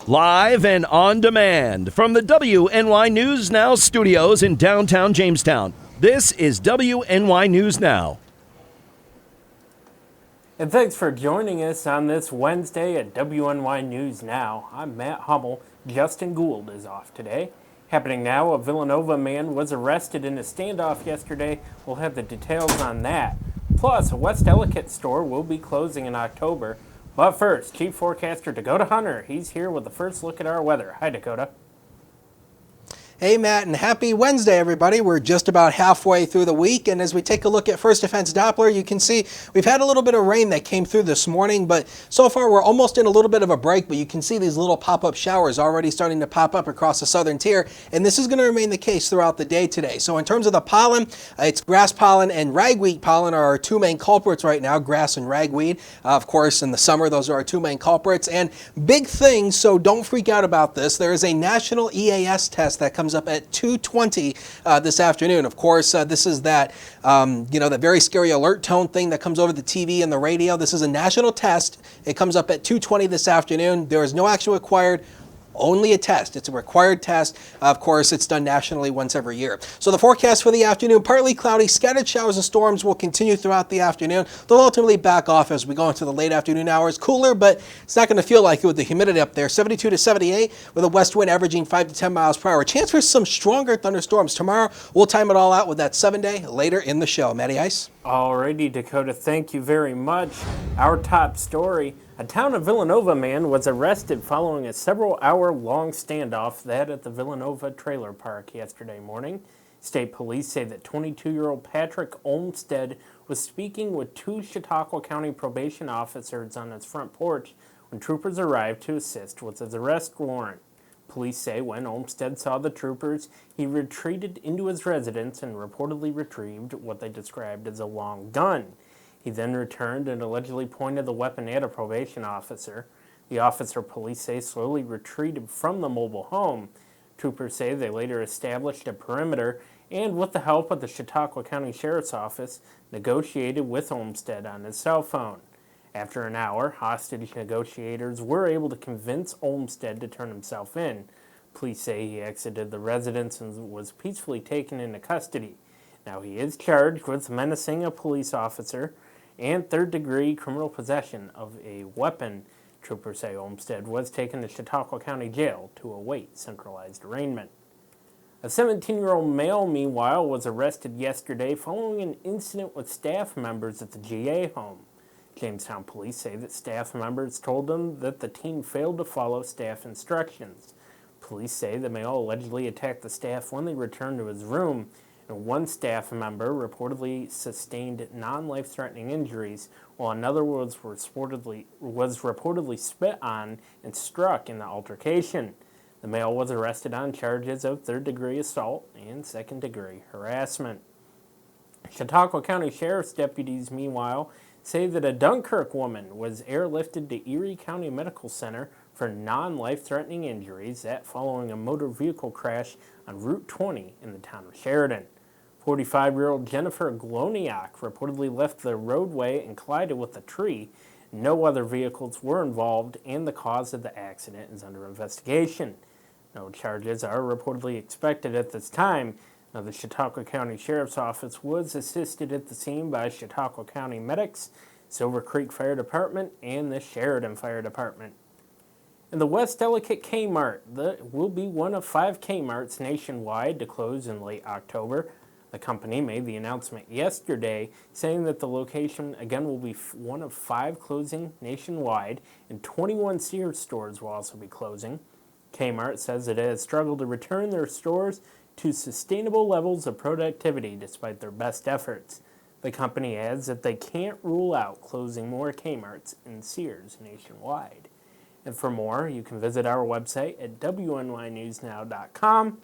Live and on demand from the WNY News Now studios in downtown Jamestown. This is WNY News Now. And thanks for joining us on this Wednesday at WNY News Now. I'm Matt Hummel. Justin Gould is off today. Happening now, a Villanova man was arrested in a standoff yesterday. We'll have the details on that. Plus, a West Ellicott store will be closing in October. But first, Chief Forecaster Dakota Hunter. He's here with the first look at our weather. Hi, Dakota. Hey, Matt, and happy Wednesday, everybody. We're just about halfway through the week, and as we take a look at First Defense Doppler, you can see we've had a little bit of rain that came through this morning, but so far we're almost in a little bit of a break, but you can see these little pop-up showers already starting to pop up across the southern tier, and this is going to remain the case throughout the day today. So in terms of the pollen, it's grass pollen and ragweed pollen are our two main culprits right now, grass and ragweed. Of course, in the summer, those are our two main culprits, and big things, so don't freak out about this. There is a national EAS test that comes up at 2:20 this afternoon. Of course, this is that that very scary alert tone thing that comes over the TV and the radio. This is a national test. It comes up at 2:20 this afternoon. There is no action required. Only a test. It's a required test. Of course, it's done nationally once every year. So the forecast for the afternoon, partly cloudy, scattered showers and storms will continue throughout the afternoon. They'll ultimately back off as we go into the late afternoon hours. Cooler, but it's not going to feel like it with the humidity up there. 72 to 78 with a west wind averaging 5 to 10 miles per hour. Chance for some stronger thunderstorms tomorrow. We'll time it all out with that 7-day later in the show. Matty Ice. Alrighty, Dakota, thank you very much. Our top story, a town of Villanova man was arrested following a several-hour-long standoff that at the Villanova trailer park yesterday morning. State police say that 22-year-old Patrick Olmstead was speaking with two Chautauqua County probation officers on his front porch when troopers arrived to assist with his arrest warrant. Police say when Olmstead saw the troopers, he retreated into his residence and reportedly retrieved what they described as a long gun. He then returned and allegedly pointed the weapon at a probation officer. The officer, police say, slowly retreated from the mobile home. Troopers say they later established a perimeter and, with the help of the Chautauqua County Sheriff's Office, negotiated with Olmstead on his cell phone. After an hour, hostage negotiators were able to convince Olmstead to turn himself in. Police say he exited the residence and was peacefully taken into custody. Now he is charged with menacing a police officer and third-degree criminal possession of a weapon. Troopers say Olmstead was taken to Chautauqua County Jail to await centralized arraignment. A 17-year-old male, meanwhile, was arrested yesterday following an incident with staff members at the GA home. Jamestown police say that staff members told them that the teen failed to follow staff instructions. Police say the male allegedly attacked the staff when they returned to his room, and one staff member reportedly sustained non-life-threatening injuries, while another was reportedly spit on and struck in the altercation. The male was arrested on charges of third-degree assault and second-degree harassment. Chautauqua County Sheriff's deputies, meanwhile, say that a Dunkirk woman was airlifted to Erie County Medical Center for non-life-threatening injuries, that following a motor vehicle crash on Route 20 in the town of Sheridan. 45-year-old Jennifer Gloniak reportedly left the roadway and collided with a tree. No other vehicles were involved, and the cause of the accident is under investigation. No charges are reportedly expected at this time. Now, the Chautauqua County Sheriff's Office was assisted at the scene by Chautauqua County medics, Silver Creek Fire Department, and the Sheridan Fire Department. And the West Ellicott Kmart will be one of 5 Kmarts nationwide to close in late October. The company made the announcement yesterday, saying that the location, again, will be one of 5 closing nationwide, and 21 Sears stores will also be closing. Kmart says it has struggled to return their stores to sustainable levels of productivity despite their best efforts. The company adds that they can't rule out closing more Kmarts and Sears nationwide. And for more, you can visit our website at WNYNewsNow.com.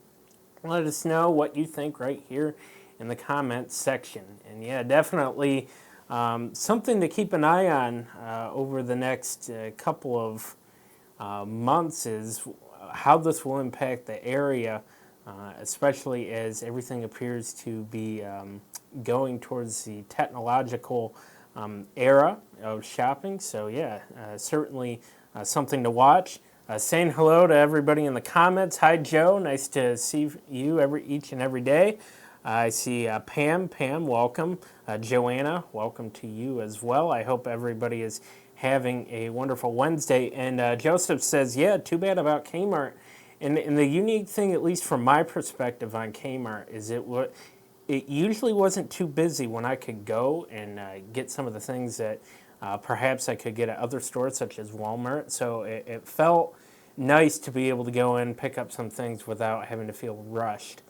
Let us know what you think right here in the comments section. And yeah, definitely something to keep an eye on over the next couple of months is how this will impact the area, especially as everything appears to be going towards the technological era of shopping. So yeah, certainly something to watch. Saying hello to everybody in the comments. Hi, Joe. Nice to see you each and every day. I see Pam. Pam, welcome. Joanna, welcome to you as well. I hope everybody is having a wonderful Wednesday. And Joseph says, yeah, too bad about Kmart. And the unique thing, at least from my perspective on Kmart, is it usually wasn't too busy when I could go and get some of the things that perhaps I could get at other stores such as Walmart. So it felt nice to be able to go in, pick up some things without having to feel rushed.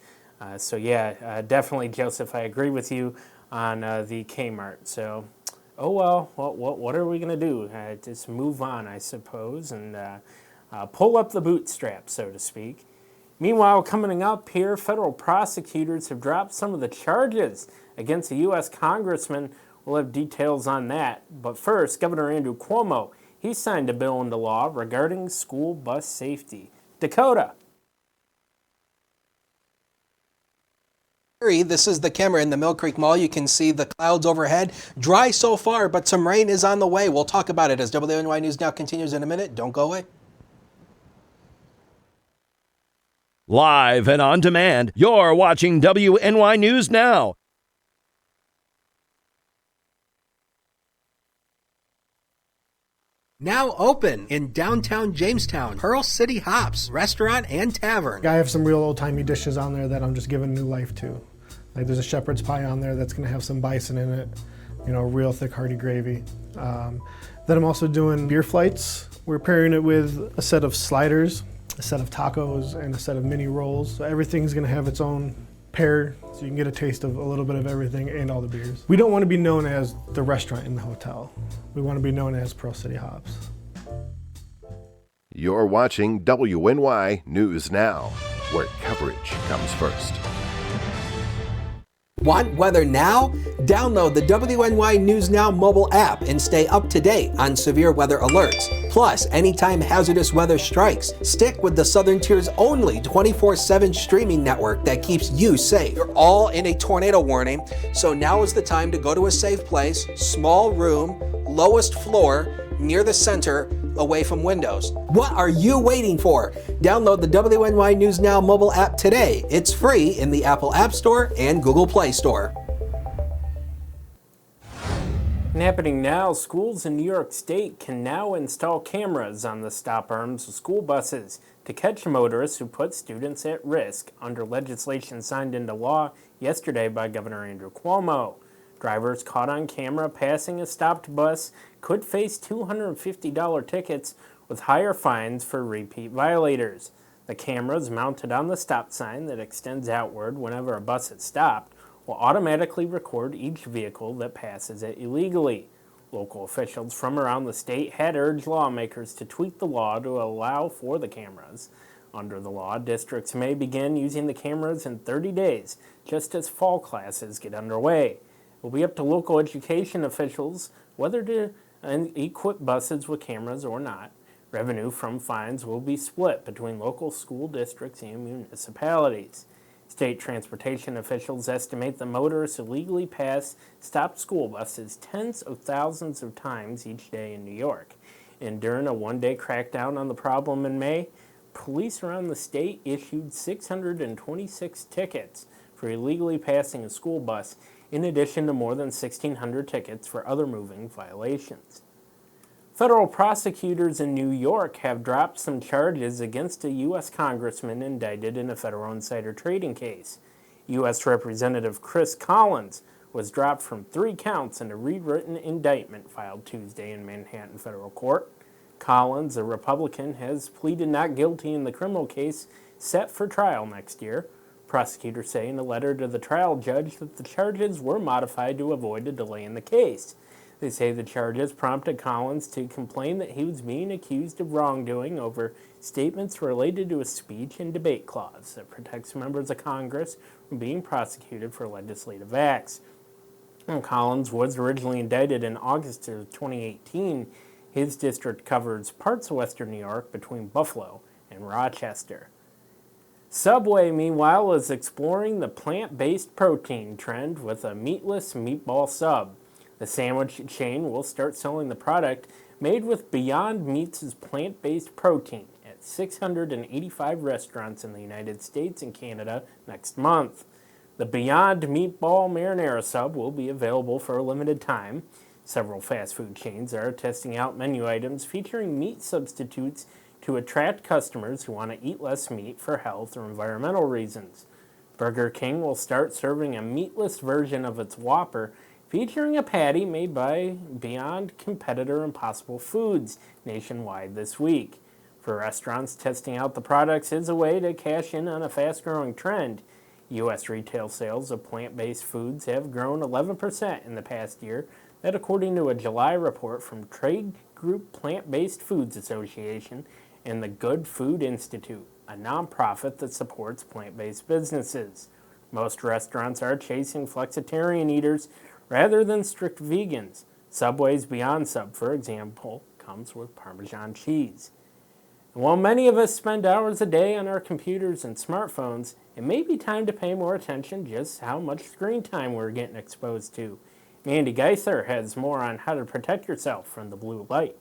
So yeah, definitely, Joseph, I agree with you on the Kmart. So, oh well, what are we going to do? Just move on, I suppose, and pull up the bootstraps, so to speak. Meanwhile, coming up here, federal prosecutors have dropped some of the charges against a U.S. congressman. We'll have details on that. But first, Governor Andrew Cuomo, he signed a bill into law regarding school bus safety. Dakota. This is the camera in the Mill Creek Mall. You can see the clouds overhead. Dry so far, but some rain is on the way. We'll talk about it as WNY News Now continues in a minute. Don't go away. Live and on demand, you're watching WNY News Now. Now open in downtown Jamestown, Pearl City Hops, restaurant and tavern. I have some real old-timey dishes on there that I'm just giving new life to. Like there's a shepherd's pie on there that's going to have some bison in it, you know, real thick hearty gravy. Then I'm also doing beer flights. We're pairing it with a set of sliders, a set of tacos, and a set of mini rolls. So everything's going to have its own pair, so you can get a taste of a little bit of everything and all the beers. We don't want to be known as the restaurant in the hotel. We want to be known as Pearl City Hops. You're watching WNY News Now, where coverage comes first. Want weather now? Download the WNY News Now mobile app and stay up to date on severe weather alerts. Plus, anytime hazardous weather strikes, stick with the Southern Tier's only 24/7 streaming network that keeps you safe. You're all in a tornado warning, so now is the time to go to a safe place, small room, lowest floor, near the center, away from windows. What are you waiting for? Download the WNY News Now mobile app today. It's free in the Apple App Store and Google Play Store. And happening now, schools in New York State can now install cameras on the stop arms of school buses to catch motorists who put students at risk under legislation signed into law yesterday by Governor Andrew Cuomo. Drivers caught on camera passing a stopped bus could face $250 tickets with higher fines for repeat violators. The cameras mounted on the stop sign that extends outward whenever a bus is stopped will automatically record each vehicle that passes it illegally. Local officials from around the state had urged lawmakers to tweak the law to allow for the cameras. Under the law, districts may begin using the cameras in 30 days, just as fall classes get underway. It will be up to local education officials whether to equip buses with cameras or not. Revenue from fines will be split between local school districts and municipalities. State transportation officials estimate that motorists illegally pass stopped school buses tens of thousands of times each day in New York. And during a one-day crackdown on the problem in May, police around the state issued 626 tickets for illegally passing a school bus, in addition to more than 1,600 tickets for other moving violations. Federal prosecutors in New York have dropped some charges against a U.S. congressman indicted in a federal insider trading case. U.S. Representative Chris Collins was dropped from 3 counts in a rewritten indictment filed Tuesday in Manhattan federal court. Collins, a Republican, has pleaded not guilty in the criminal case set for trial next year. Prosecutors say in a letter to the trial judge that the charges were modified to avoid a delay in the case. They say the charges prompted Collins to complain that he was being accused of wrongdoing over statements related to a speech and debate clause that protects members of Congress from being prosecuted for legislative acts. When Collins was originally indicted in August of 2018, his district covers parts of western New York between Buffalo and Rochester. Subway, meanwhile, is exploring the plant-based protein trend with a meatless meatball sub. The sandwich chain will start selling the product made with Beyond Meats' plant-based protein at 685 restaurants in the United States and Canada next month. The Beyond Meatball Marinara sub will be available for a limited time. Several fast food chains are testing out menu items featuring meat substitutes to attract customers who want to eat less meat for health or environmental reasons. Burger King will start serving a meatless version of its Whopper, featuring a patty made by Beyond competitor Impossible Foods nationwide this week. For restaurants, testing out the products is a way to cash in on a fast-growing trend. U.S. retail sales of plant-based foods have grown 11% in the past year, that according to a July report from trade group Plant-Based Foods Association and the Good Food Institute, a nonprofit that supports plant-based businesses. Most restaurants are chasing flexitarian eaters rather than strict vegans. Subway's Beyond Sub, for example, comes with Parmesan cheese. And while many of us spend hours a day on our computers and smartphones, it may be time to pay more attention just how much screen time we're getting exposed to. Mandy Geither has more on how to protect yourself from the blue light.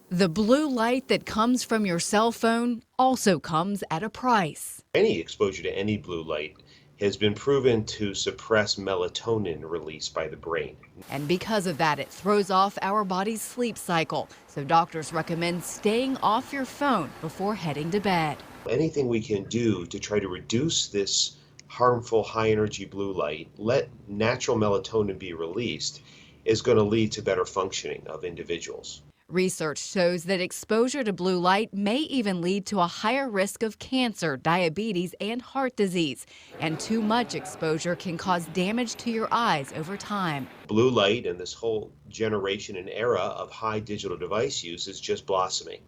The blue light that comes from your cell phone also comes at a price. Any exposure to any blue light has been proven to suppress melatonin release by the brain. And because of that, it throws off our body's sleep cycle. So doctors recommend staying off your phone before heading to bed. Anything we can do to try to reduce this harmful high-energy blue light, let natural melatonin be released, is going to lead to better functioning of individuals. Research shows that exposure to blue light may even lead to a higher risk of cancer, diabetes, and heart disease. And too much exposure can cause damage to your eyes over time. Blue light and this whole generation and era of high digital device use is just blossoming.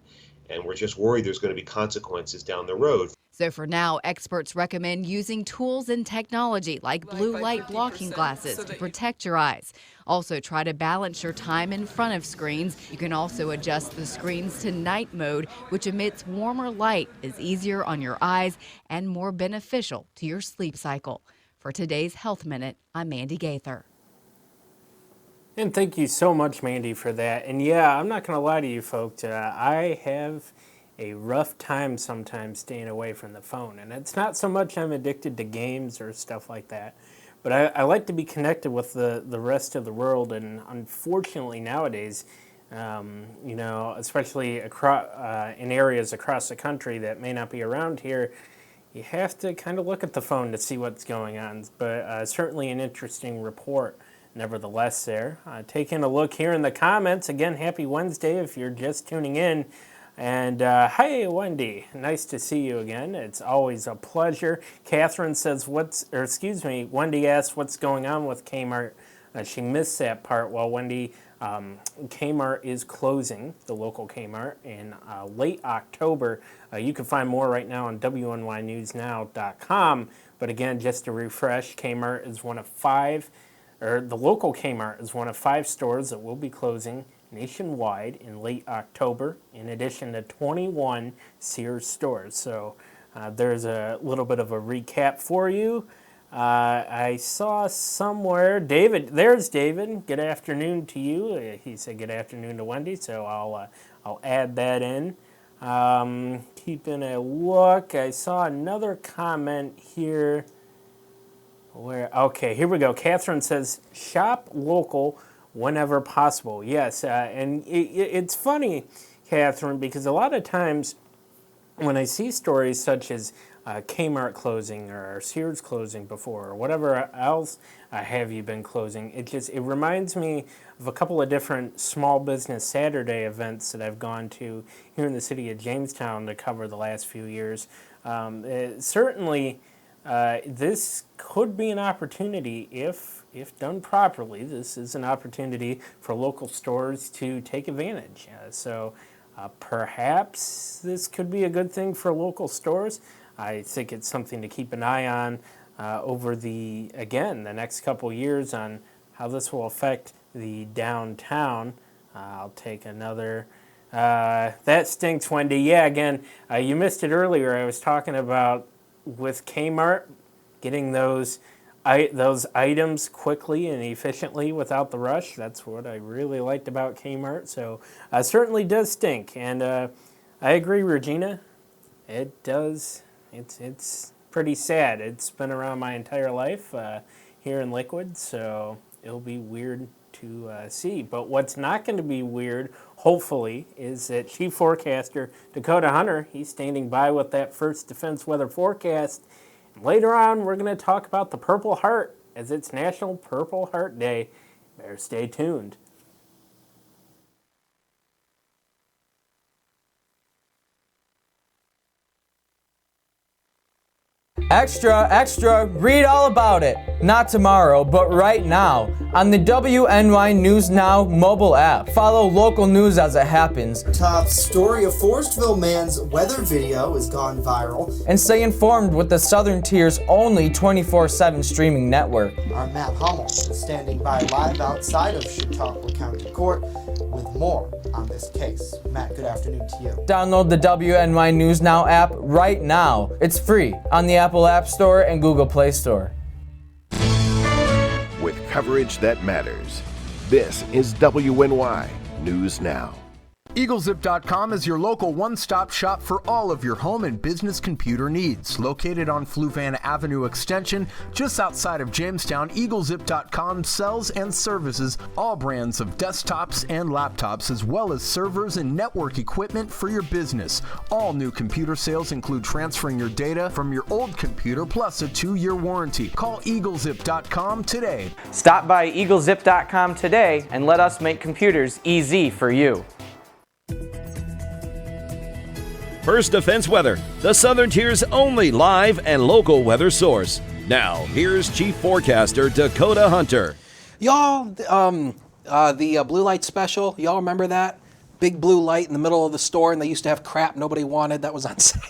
And we're just worried there's going to be consequences down the road. So for now, experts recommend using tools and technology like blue light blocking glasses to protect your eyes. Also, try to balance your time in front of screens. You can also adjust the screens to night mode, which emits warmer light, is easier on your eyes, and more beneficial to your sleep cycle. For today's Health Minute, I'm Mandy Gaither. And thank you so much, Mandy, for that. And yeah, I'm not going to lie to you folks, I have a rough time sometimes staying away from the phone. And it's not so much I'm addicted to games or stuff like that, but I like to be connected with the rest of the world. And unfortunately nowadays, especially in areas across the country that may not be around here, you have to kind of look at the phone to see what's going on. But certainly an interesting report nevertheless there. Taking a look here in the comments. Again, happy Wednesday if you're just tuning in. And hi, Wendy. Nice to see you again. It's always a pleasure. Catherine says, Wendy asks what's going on with Kmart. She missed that part. Well, Wendy, Kmart is closing, the local Kmart, in late October. You can find more right now on WNYNewsNow.com. But again, just to refresh, Kmart is the local Kmart is one of 5 stores that will be closing nationwide in late October, in addition to 21 Sears stores. So there's a little bit of a recap for you. I saw somewhere, David, there's David. Good afternoon to you. He said good afternoon to Wendy, so I'll add that in. Keeping a look, I saw another comment here. Okay, here we go. Catherine says, shop local whenever possible. Yes, and it's funny, Catherine, because a lot of times when I see stories such as Kmart closing or Sears closing before or whatever else have you been closing, it reminds me of a couple of different small business Saturday events that I've gone to here in the city of Jamestown to cover the last few years. Certainly, this could be an opportunity if done properly. This is an opportunity for local stores to take advantage. So perhaps this could be a good thing for local stores. I think it's something to keep an eye on over the next couple years on how this will affect the downtown. I'll take another. That stinks, Wendy. Yeah, again, you missed it earlier. I was talking about with Kmart getting those those items quickly and efficiently without the rush. That's what I really liked about Kmart. So certainly does stink. And I agree, Regina. It does. It's pretty sad. It's been around my entire life here in Lakewood, so it'll be weird to see. But what's not going to be weird, hopefully, is that Chief Forecaster Dakota Hunter, he's standing by with that First Defense weather forecast. Later on, we're going to talk about the Purple Heart, as it's National Purple Heart Day. Better stay tuned. Extra, extra, read all about it. Not tomorrow, but right now on the WNY News Now mobile app. Follow local news as it happens. Top story, a Forestville man's weather video has gone viral. And stay informed with the Southern Tier's only 24/7 streaming network. Our Matt Hummel is standing by live outside of Chautauqua County Court with more on this case. Matt, good afternoon to you. Download the WNY News Now app right now. It's free on the Apple App Store and Google Play Store. With coverage that matters, this is WNY News Now. EagleZip.com is your local one-stop shop for all of your home and business computer needs. Located on Fluvan Avenue Extension, just outside of Jamestown, EagleZip.com sells and services all brands of desktops and laptops, as well as servers and network equipment for your business. All new computer sales include transferring your data from your old computer, plus a 2-year warranty. Call EagleZip.com today. Stop by EagleZip.com today and let us make computers easy for you. First Defense Weather, the Southern Tier's only live and local weather source. Now, here's Chief Forecaster Dakota Hunter. Y'all, the blue light special, y'all remember that? Big blue light in the middle of the store, and they used to have crap nobody wanted that was on sale.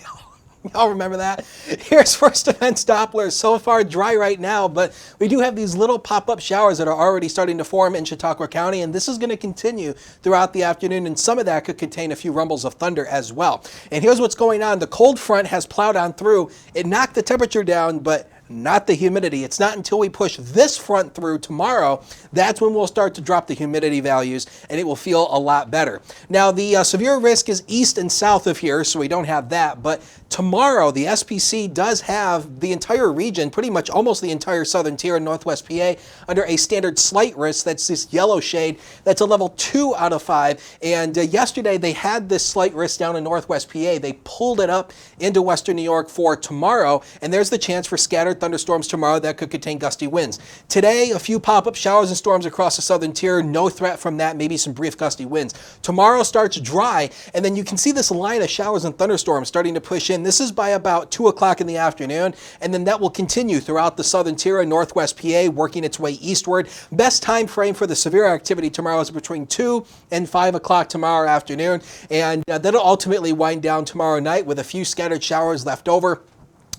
Y'all remember that? Here's First Defense Doppler. So far dry right now, but we do have these little pop-up showers that are already starting to form in Chautauqua County, and this is going to continue throughout the afternoon, and some of that could contain a few rumbles of thunder as well. And here's what's going on. The cold front has plowed on through. It knocked the temperature down, but not the humidity. It's not until we push this front through tomorrow that's when we'll start to drop the humidity values, and it will feel a lot better. Now, the severe risk is east and south of here, so we don't have that, but tomorrow the SPC does have the entire region, pretty much almost the entire Southern Tier and Northwest PA, under a standard slight risk. That's this yellow shade. That's a level 2 out of 5, and yesterday they had this slight risk down in Northwest PA. They pulled it up into Western New York for tomorrow, and there's the chance for scattered thunderstorms tomorrow that could contain gusty winds. Today, a few pop-up showers and storms across the Southern Tier. No threat from that, maybe some brief gusty winds. Tomorrow starts dry, and then you can see this line of showers and thunderstorms starting to push in. This is by about 2 o'clock in the afternoon, and then that will continue throughout the Southern Tier and Northwest PA, working its way eastward. Best time frame for the severe activity tomorrow is between 2 and 5 o'clock tomorrow afternoon, and that'll ultimately wind down tomorrow night with a few scattered showers left over.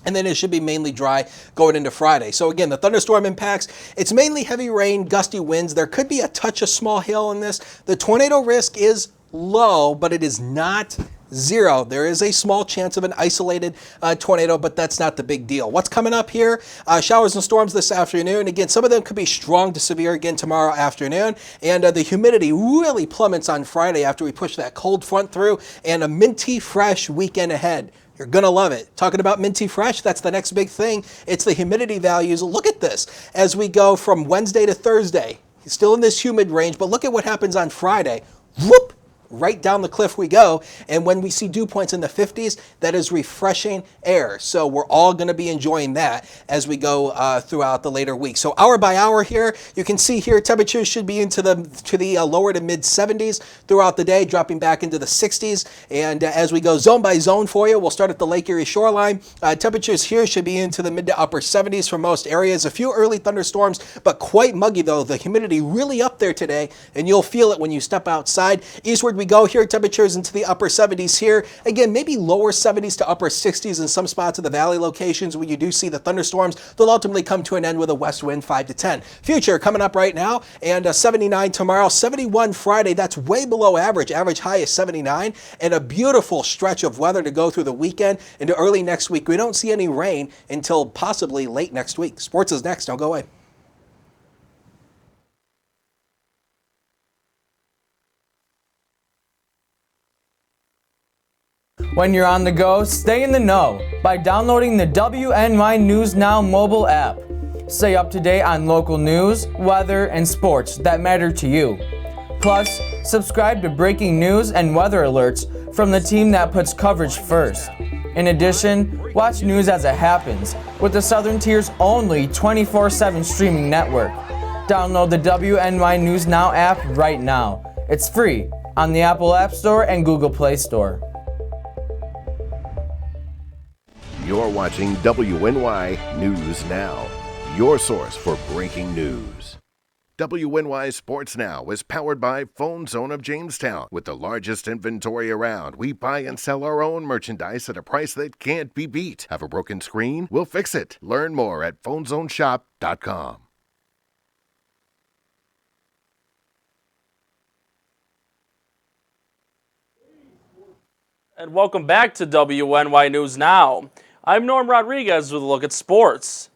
And then it should be mainly dry going into Friday. So again, the thunderstorm impacts, it's mainly heavy rain, gusty winds. There could be a touch of small hail in this. The tornado risk is low, but it is not zero. There is a small chance of an isolated tornado, but that's not the big deal. What's coming up here? Showers and storms this afternoon. Again, some of them could be strong to severe again tomorrow afternoon. And the humidity really plummets on Friday after we push that cold front through, and a minty fresh weekend ahead. You're going to love it. Talking about minty fresh, that's the next big thing. It's the humidity values. Look at this as we go from Wednesday to Thursday. Still in this humid range, but look at what happens on Friday. Whoop! Right down the cliff we go, and when we see dew points in the 50s, that is refreshing air. So we're all going to be enjoying that as we go throughout the later weeks. So hour by hour here, you can see here temperatures should be into the lower to mid 70s throughout the day, dropping back into the 60s. And as we go zone by zone for you, we'll start at the Lake Erie shoreline. Temperatures here should be into the mid to upper 70s for most areas. A few early thunderstorms, but quite muggy though. The humidity really up there today, and you'll feel it when you step outside. Eastward we go here. Temperatures into the upper 70s here. Again, maybe lower 70s to upper 60s in some spots of the valley locations where you do see the thunderstorms. They'll ultimately come to an end with a west wind 5 to 10. Future coming up right now, and 79 tomorrow, 71 Friday. That's way below average. Average high is 79, and a beautiful stretch of weather to go through the weekend into early next week. We don't see any rain until possibly late next week. Sports is next. Don't go away. When you're on the go, stay in the know by downloading the WNY News Now mobile app. Stay up to date on local news, weather, and sports that matter to you. Plus, subscribe to breaking news and weather alerts from the team that puts coverage first. In addition, watch news as it happens with the Southern Tier's only 24/7 streaming network. Download the WNY News Now app right now. It's free on the Apple App Store and Google Play Store. You're watching WNY News Now, your source for breaking news. WNY Sports Now is powered by Phone Zone of Jamestown. With the largest inventory around, we buy and sell our own merchandise at a price that can't be beat. Have a broken screen? We'll fix it. Learn more at phonezoneshop.com. And welcome back to WNY News Now. I'm Norm Rodriguez with a look at sports.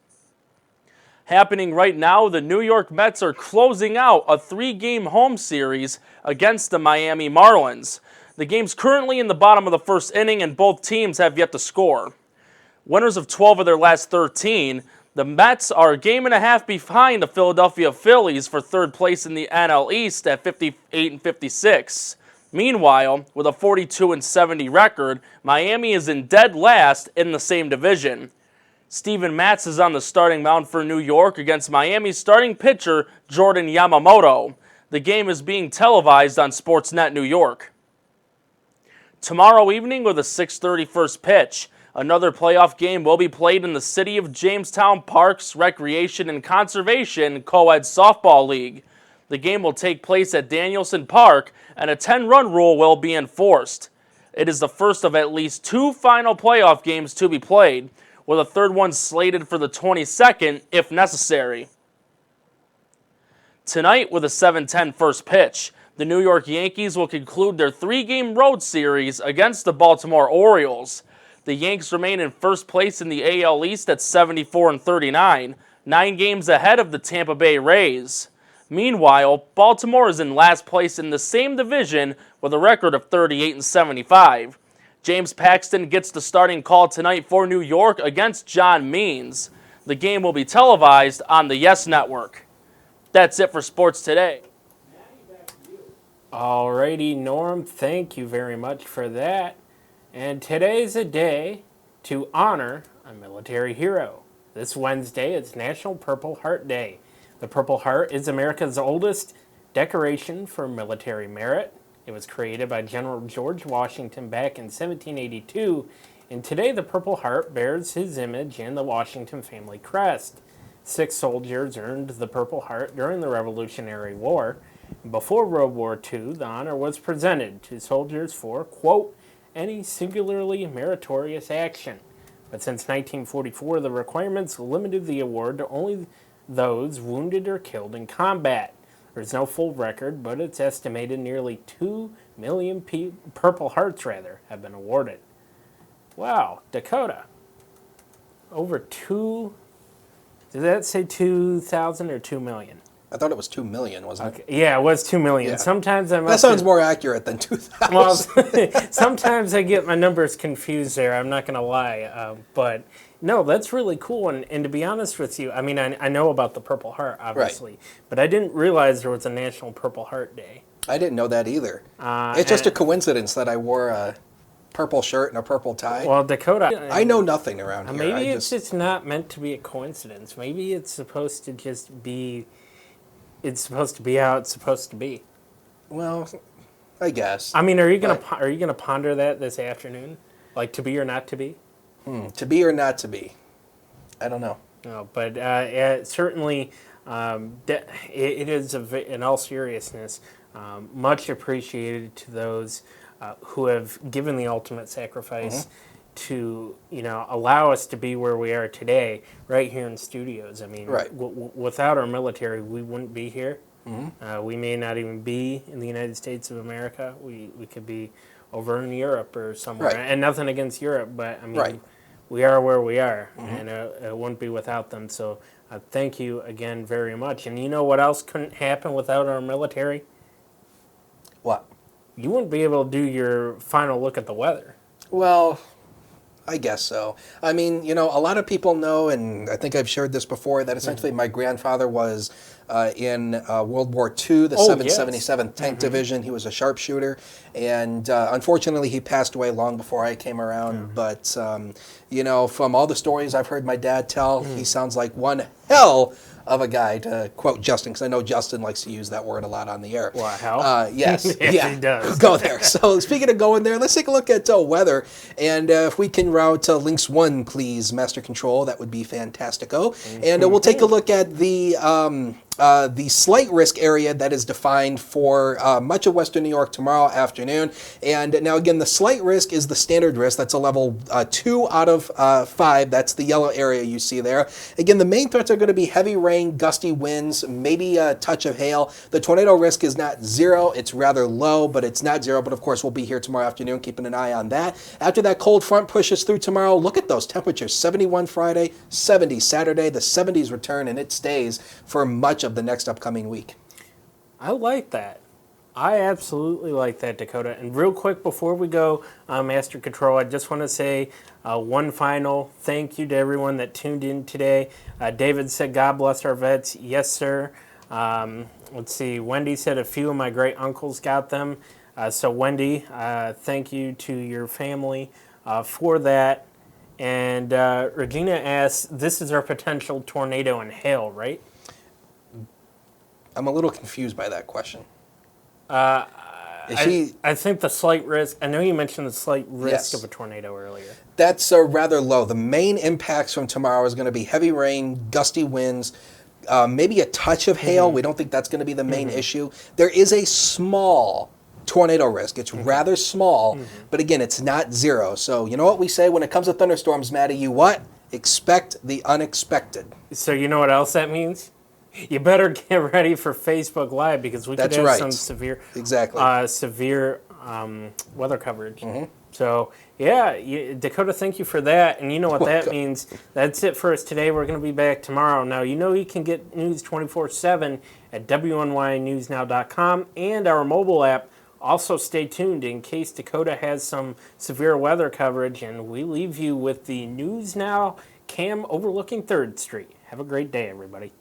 Happening right now, the New York Mets are closing out a 3-game home series against the Miami Marlins. The game's currently in the bottom of the first inning and both teams have yet to score. Winners of 12 of their last 13, the Mets are a game and a half behind the Philadelphia Phillies for third place in the NL East at 58 and 56. Meanwhile, with a 42-70 record, Miami is in dead last in the same division. Steven Matz is on the starting mound for New York against Miami's starting pitcher Jordan Yamamoto. The game is being televised on Sportsnet New York. Tomorrow evening with a 6:30 first pitch, another playoff game will be played in the City of Jamestown Parks Recreation and Conservation Co-ed Softball League. The game will take place at Danielson Park, and a 10-run rule will be enforced. It is the first of at least 2 final playoff games to be played, with a third one slated for the 22nd if necessary. Tonight, with a 7:10 first pitch, the New York Yankees will conclude their 3-game road series against the Baltimore Orioles. The Yanks remain in first place in the AL East at 74 and 39, 9 games ahead of the Tampa Bay Rays. Meanwhile, Baltimore is in last place in the same division with a record of 38 and 75. James Paxton gets the starting call tonight for New York against John Means. The game will be televised on the Yes Network. That's it for sports today. Alrighty, Norm, thank you very much for that. And today's a day to honor a military hero. This Wednesday, it's National Purple Heart Day. The Purple Heart is America's oldest decoration for military merit. It was created by General George Washington back in 1782, and today the Purple Heart bears his image and the Washington family crest. 6 soldiers earned the Purple Heart during the Revolutionary War. Before World War II, the honor was presented to soldiers for, quote, any singularly meritorious action. But since 1944, the requirements limited the award to only those wounded or killed in combat. There's no full record, but it's estimated nearly 2 million Purple Hearts have been awarded. Wow, Dakota. Over 2, did that say 2,000 or 2 million? I thought it was 2 million, wasn't it? Yeah, it was 2 million. Yeah. Sometimes I must That sounds more accurate than 2,000. Well, sometimes I get my numbers confused there, I'm not going to lie. But no, that's really cool. And to be honest with you, I mean, I know about the Purple Heart, obviously, but I didn't realize there was a National Purple Heart Day. I didn't know that either. It's just a coincidence that I wore a purple shirt and a purple tie. Well, Dakota, I know nothing around here. Maybe it's just not meant to be a coincidence. Maybe it's supposed to just be, it's supposed to be how it's supposed to be. Well, I guess. I mean, are you gonna ponder that this afternoon, like to be or not to be? To be or not to be? I don't know. No, but certainly It is, in all seriousness, much appreciated to those who have given the ultimate sacrifice to, allow us to be where we are today, right here in studios. I mean, Right. Without our military, we wouldn't be here. We may not even be in the United States of America. We could be over in Europe or somewhere. Right. And nothing against Europe, but I mean, Right. we are where we are, and it wouldn't be without them. So thank you again very much. And you know what else couldn't happen without our military? What? You wouldn't be able to do your final look at the weather. Well, I guess so. I mean, a lot of people know, and I think I've shared this before, that essentially my grandfather was in World War II, the 777th Tank Division. He was a sharpshooter, and unfortunately he passed away long before I came around. But, from all the stories I've heard my dad tell, he sounds like one hell of a guy, to quote Justin, because I know Justin likes to use that word a lot on the air. Wow, hell? Yes, Yes, yeah, he does. Go there. So speaking of going there, let's take a look at weather, and if we can route to Links 1, please, Master Control, that would be fantastico. And we'll take a look at the slight risk area that is defined for much of Western New York tomorrow afternoon. And now again, the slight risk is the standard risk. That's a level 2 out of 5. That's the yellow area you see there. Again, the main threats are going to be heavy rain, gusty winds, maybe a touch of hail. The tornado risk is not 0. It's rather low, but it's not 0. But of course, we'll be here tomorrow afternoon, keeping an eye on that. After that cold front pushes through tomorrow, look at those temperatures. 71 Friday, 70 Saturday. The 70s return, and it stays for much of the next upcoming week. I like that. I absolutely like that, Dakota. And real quick before we go, Master Control, I just want to say one final thank you to everyone that tuned in today. David said, God bless our vets. Yes, sir. Let's see. Wendy said a few of my great uncles got them. So Wendy, thank you to your family for that. And Regina asks, this is our potential tornado and hail, right? I'm a little confused by that question. I think the slight risk, I know you mentioned the slight risk Yes. of a tornado earlier. That's rather low. The main impacts from tomorrow is going to be heavy rain, gusty winds, maybe a touch of hail. We don't think that's going to be the main issue. There is a small tornado risk. It's rather small, but again, it's not 0. So you know what we say when it comes to thunderstorms, Maddie? You what? Expect the unexpected. So you know what else that means? You better get ready for Facebook Live, because we could have some severe weather coverage. So, yeah, Dakota, thank you for that. And you know what that means. That's it for us today. We're going to be back tomorrow. Now, you can get news 24/7 at WNYNewsNow.com and our mobile app. Also, stay tuned in case Dakota has some severe weather coverage. And we leave you with the News Now cam overlooking 3rd Street. Have a great day, everybody.